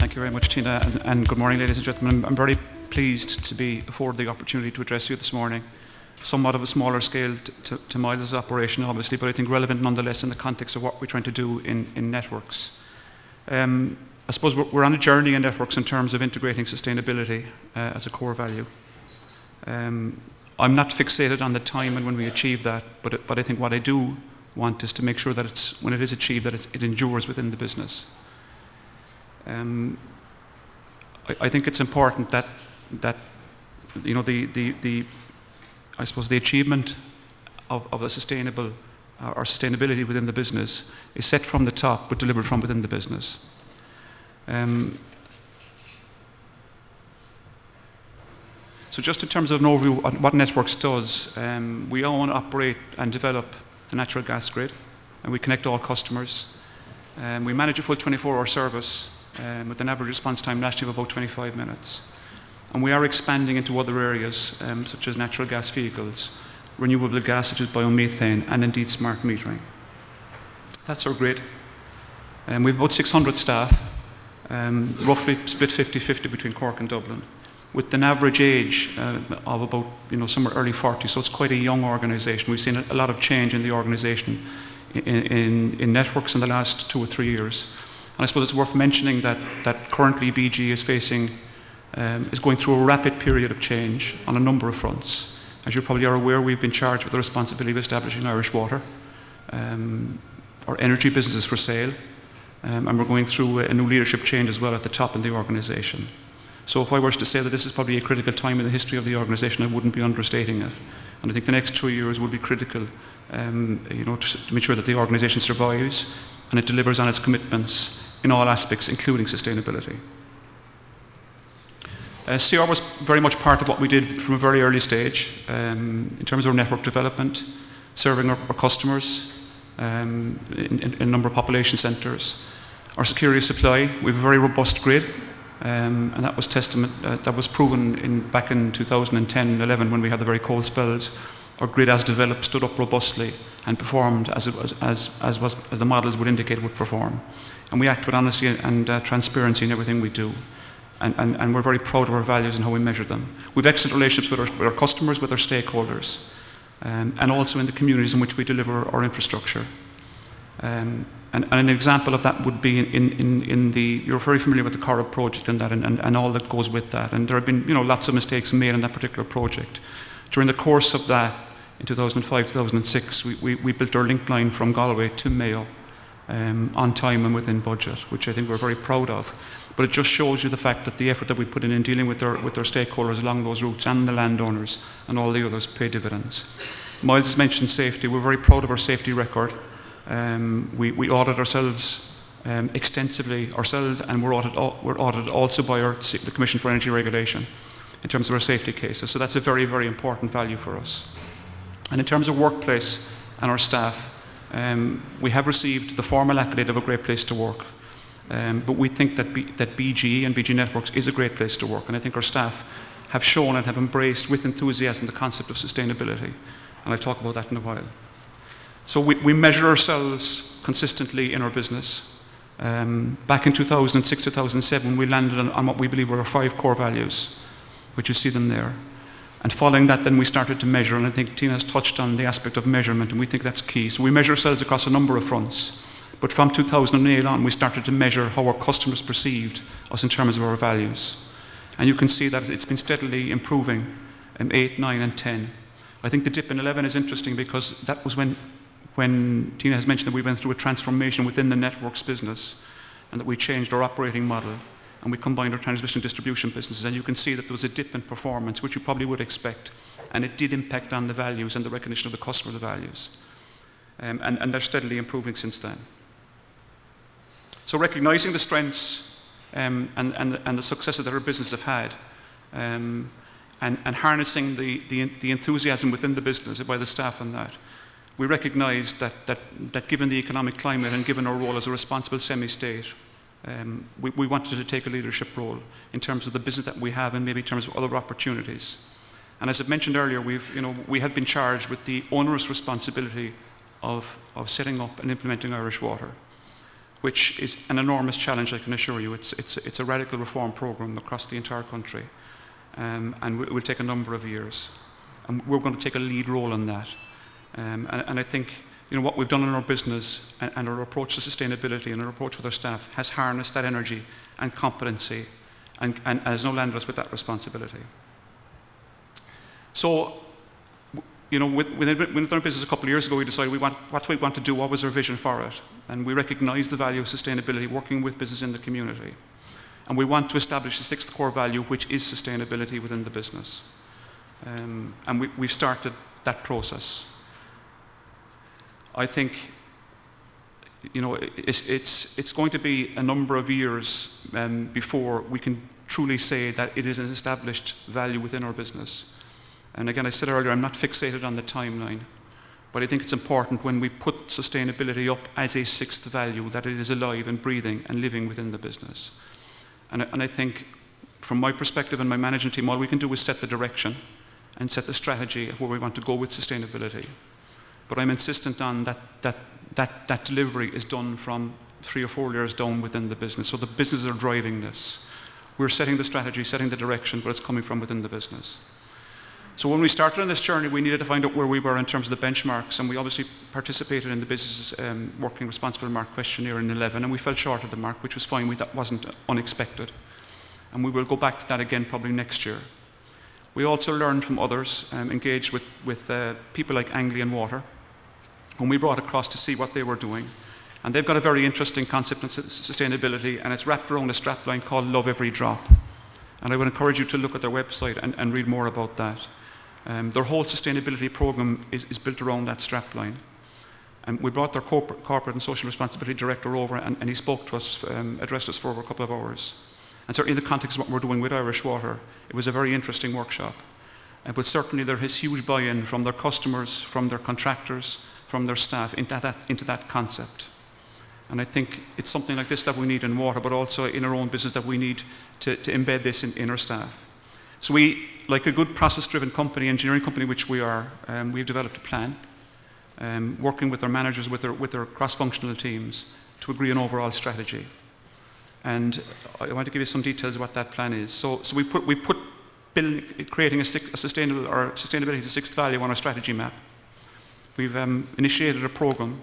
Thank you very much, Tina, and good morning, ladies and gentlemen. I'm very pleased to be afforded the opportunity to address you this morning. Somewhat of a smaller scale to Myles' operation, obviously, but I think relevant nonetheless in the context of what we're trying to do in networks. I suppose we're on a journey in networks in terms of integrating sustainability as a core value. I'm not fixated on the time and when we achieve that, but I think what I do want is to make sure that when it is achieved, that it endures within the business. I think it's important that you know I suppose the achievement of a sustainable or sustainability within the business is set from the top but delivered from within the business. So just in terms of an overview of what Networks does, we own, operate and develop the natural gas grid, and we connect all customers. We manage a full 24-hour service with an average response time nationally of about 25 minutes. And we are expanding into other areas such as natural gas vehicles, renewable gas such as biomethane, and indeed smart metering. That's our grid. We have about 600 staff, roughly split 50-50 between Cork and Dublin, with an average age of about somewhere early 40s, so it's quite a young organisation. We've seen a lot of change in the organisation in networks in the last 2 or 3 years. And I suppose it's worth mentioning that currently BG is going through a rapid period of change on a number of fronts. As you probably are aware, we've been charged with the responsibility of establishing Irish Water, our energy business is for sale, and we're going through a new leadership change as well at the top in the organisation. So if I were to say that this is probably a critical time in the history of the organisation, I wouldn't be understating it. And I think the next 2 years will be critical to make sure that the organisation survives and it delivers on its commitments in all aspects, including sustainability. CR was very much part of what we did from a very early stage in terms of our network development, serving our customers in a number of population centres. Our security of supply, we have a very robust grid, and that was proven back in 2010-11 when we had the very cold spells. Our grid, as developed, stood up robustly and performed as the models would indicate it would perform. And we act with honesty and transparency in everything we do. And we're very proud of our values and how we measure them. We have excellent relationships with our customers, with our stakeholders, and also in the communities in which we deliver our infrastructure. And an example of that would be you're very familiar with the Corrib project and all that goes with that. And there have been lots of mistakes made in that particular project. During the course of that, in 2005-2006, we built our link line from Galway to Mayo on time and within budget, which I think we're very proud of. But it just shows you the fact that the effort that we put in dealing with our stakeholders along those routes and the landowners and all the others pay dividends. Myles has mentioned safety. We're very proud of our safety record. We audit ourselves extensively ourselves, and we're audited also by the Commission for Energy Regulation in terms of our safety cases. So that's a very, very important value for us. And in terms of workplace and our staff, we have received the formal accolade of a great place to work. But we think that BG and BG Networks is a great place to work, and I think our staff have shown and have embraced with enthusiasm the concept of sustainability, and I'll talk about that in a while. So we measure ourselves consistently in our business. Back in 2006-2007, we landed on what we believe were our 5 core values, which you see them there. And following that, then we started to measure, and I think Tina has touched on the aspect of measurement, and we think that's key. So we measure ourselves across a number of fronts. But from 2008 on, we started to measure how our customers perceived us in terms of our values. And you can see that it's been steadily improving in 8, 9, and 10. I think the dip in 11 is interesting because that was when Tina has mentioned that we went through a transformation within the networks business and that we changed our operating model and we combined our transmission and distribution businesses. And you can see that there was a dip in performance, which you probably would expect. And it did impact on the values and the recognition of the customer the values. And they're steadily improving since then. So recognising the strengths and the successes that our business have had, and harnessing the enthusiasm within the business by the staff on that, we recognised that given the economic climate and given our role as a responsible semi-state, we wanted to take a leadership role in terms of the business that we have and maybe in terms of other opportunities. And as I mentioned earlier, we have been charged with the onerous responsibility of setting up and implementing Irish Water. which is an enormous challenge, I can assure you. It's a radical reform program across the entire country, and it will take a number of years. And we're going to take a lead role in that. And I think what we've done in our business and our approach to sustainability and our approach with our staff has harnessed that energy and competency and has now landed us with that responsibility. So, within our business a couple of years ago, we decided what do we want to do, what was our vision for it? And we recognized the value of sustainability, working with business in the community. And we want to establish the sixth core value, which is sustainability within the business. And we've started that process. I think it's going to be a number of years before we can truly say that it is an established value within our business. And again, I said earlier, I'm not fixated on the timeline, but I think it's important when we put sustainability up as a sixth value that it is alive and breathing and living within the business. And I think from my perspective and my management team, all we can do is set the direction and set the strategy of where we want to go with sustainability. But I'm insistent on that delivery is done from 3 or 4 layers down within the business. So the businesses are driving this. We're setting the strategy, setting the direction, but it's coming from within the business. So when we started on this journey, we needed to find out where we were in terms of the benchmarks, and we obviously participated in the Business Working Responsible Mark questionnaire in 11, and we fell short of the mark, which was fine. That wasn't unexpected. And we will go back to that again probably next year. We also learned from others, engaged with people like Anglian Water, whom we brought across to see what they were doing. And they've got a very interesting concept in sustainability, and it's wrapped around a strapline called Love Every Drop. And I would encourage you to look at their website and read more about that. Their whole sustainability program is built around that strapline. And we brought their corporate and social responsibility director over, and he spoke to us, addressed us for over a couple of hours. And certainly in the context of what we're doing with Irish Water, it was a very interesting workshop. But certainly there is huge buy-in from their customers, from their contractors, from their staff into that concept. And I think it's something like this that we need in water, but also in our own business that we need to embed this in our staff. So we, like a good process-driven company, engineering company which we are, we've developed a plan, working with our managers, with their cross-functional teams to agree on overall strategy. And I want to give you some details of what that plan is. So we put creating a sustainability as a sixth value on our strategy map. We've initiated a program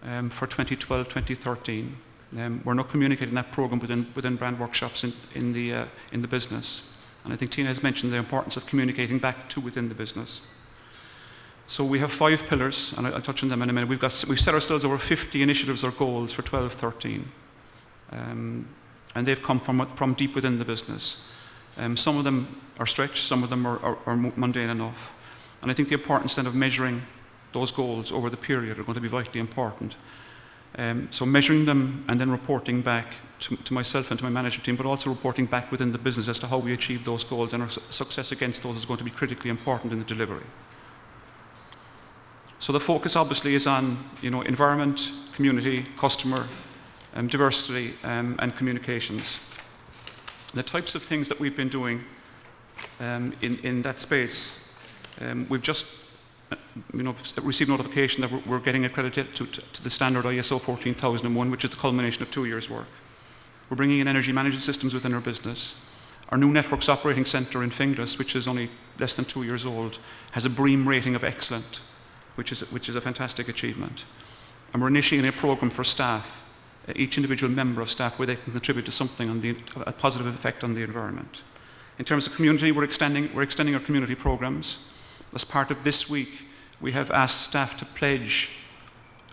for 2012-2013. We're now communicating that program within brand workshops in the business. And I think Tina has mentioned the importance of communicating back to within the business. So we have 5 pillars, and I'll touch on them in a minute. We've set ourselves over 50 initiatives or goals for 12-13. And they've come from deep within the business. Some of them are stretched, some of them are mundane enough. And I think the importance then of measuring those goals over the period are going to be vitally important. So measuring them and then reporting back to myself and to my management team, but also reporting back within the business as to how we achieve those goals, and our success against those is going to be critically important in the delivery. So the focus obviously is on environment, community, customer, diversity, and communications. The types of things that we've been doing in that space, we've just received notification that we're getting accredited to the standard ISO 14001, which is the culmination of 2 years' work. We're bringing in energy management systems within our business. Our new networks operating centre in Finglas, which is only less than 2 years old, has a BREEAM rating of excellent, which is a fantastic achievement. And we're initiating a programme for staff, each individual member of staff, where they can contribute to something on a positive effect on the environment. In terms of community, we're extending our community programmes. As part of this week, we have asked staff to pledge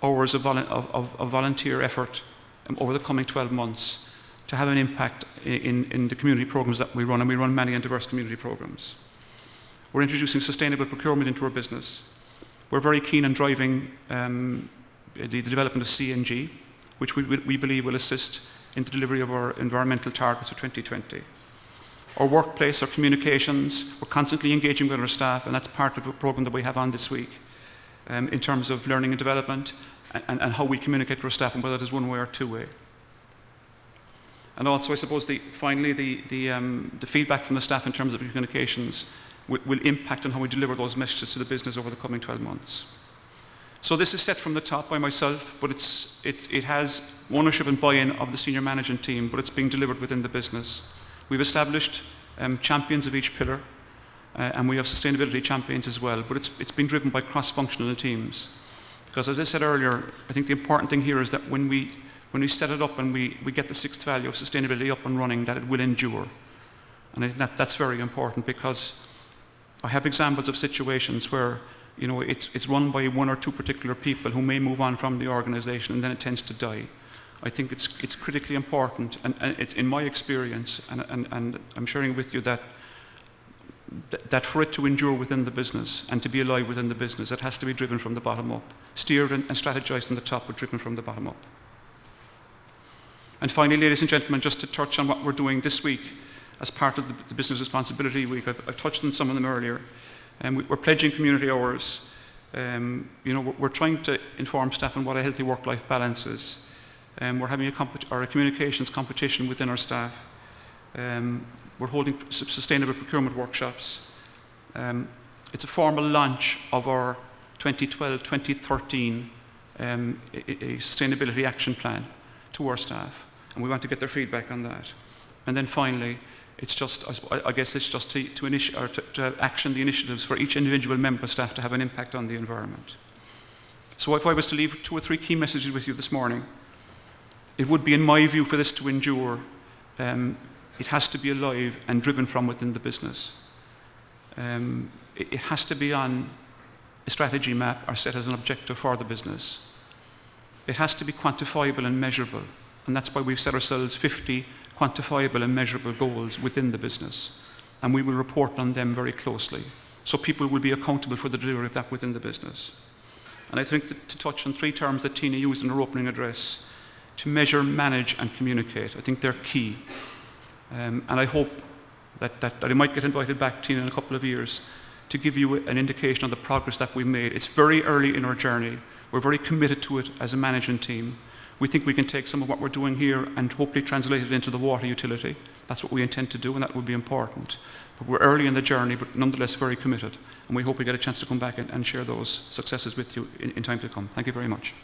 hours of volunteer effort over the coming 12 months to have an impact in the community programs that we run, and we run many and diverse community programs. We're introducing sustainable procurement into our business. We're very keen on driving the development of CNG, which we believe will assist in the delivery of our environmental targets of 2020. Our workplace, our communications, we're constantly engaging with our staff, and that's part of a program that we have on this week in terms of learning and development and how we communicate with our staff, and whether it is one way or two way. And also, I suppose, finally, the feedback from the staff in terms of communications will impact on how we deliver those messages to the business over the coming 12 months. So this is set from the top by myself, but it has ownership and buy-in of the senior management team, but it's being delivered within the business. We've established champions of each pillar, and we have sustainability champions as well, but it's been driven by cross-functional teams. Because as I said earlier, I think the important thing here is that when we set it up and we get the sixth value of sustainability up and running, that it will endure. And I think that's very important, because I have examples of situations where it's run by one or two particular people who may move on from the organisation, and then it tends to die. I think it's critically important, and it's in my experience, and I'm sharing with you that for it to endure within the business and to be alive within the business, it has to be driven from the bottom up, steered and strategized from the top, but driven from the bottom up. And finally, ladies and gentlemen, just to touch on what we're doing this week as part of the Business Responsibility Week. I've touched on some of them earlier. We're pledging community hours. We're trying to inform staff on what a healthy work-life balance is. We're having a communications competition within our staff. We're holding sustainable procurement workshops. It's a formal launch of our 2012-2013 a sustainability action plan to our staff, and we want to get their feedback on that. And then finally, it's just, I guess it's just to action the initiatives for each individual member staff to have an impact on the environment. So if I was to leave 2 or 3 key messages with you this morning, it would be, in my view, for this to endure, it has to be alive and driven from within the business. It has to be on a strategy map or set as an objective for the business. It has to be quantifiable and measurable, and that's why we've set ourselves 50 quantifiable and measurable goals within the business, and we will report on them very closely, so people will be accountable for the delivery of that within the business. And I think that to touch on 3 terms that Tina used in her opening address, to measure, manage and communicate, I think they're key. And I hope that I might get invited back, Tina, in a couple of years to give you an indication of the progress that we've made. It's very early in our journey. We're very committed to it as a management team. We think we can take some of what we're doing here and hopefully translate it into the water utility. That's what we intend to do, and that will be important. But we're early in the journey, but nonetheless very committed. And we hope we get a chance to come back and share those successes with you in time to come. Thank you very much.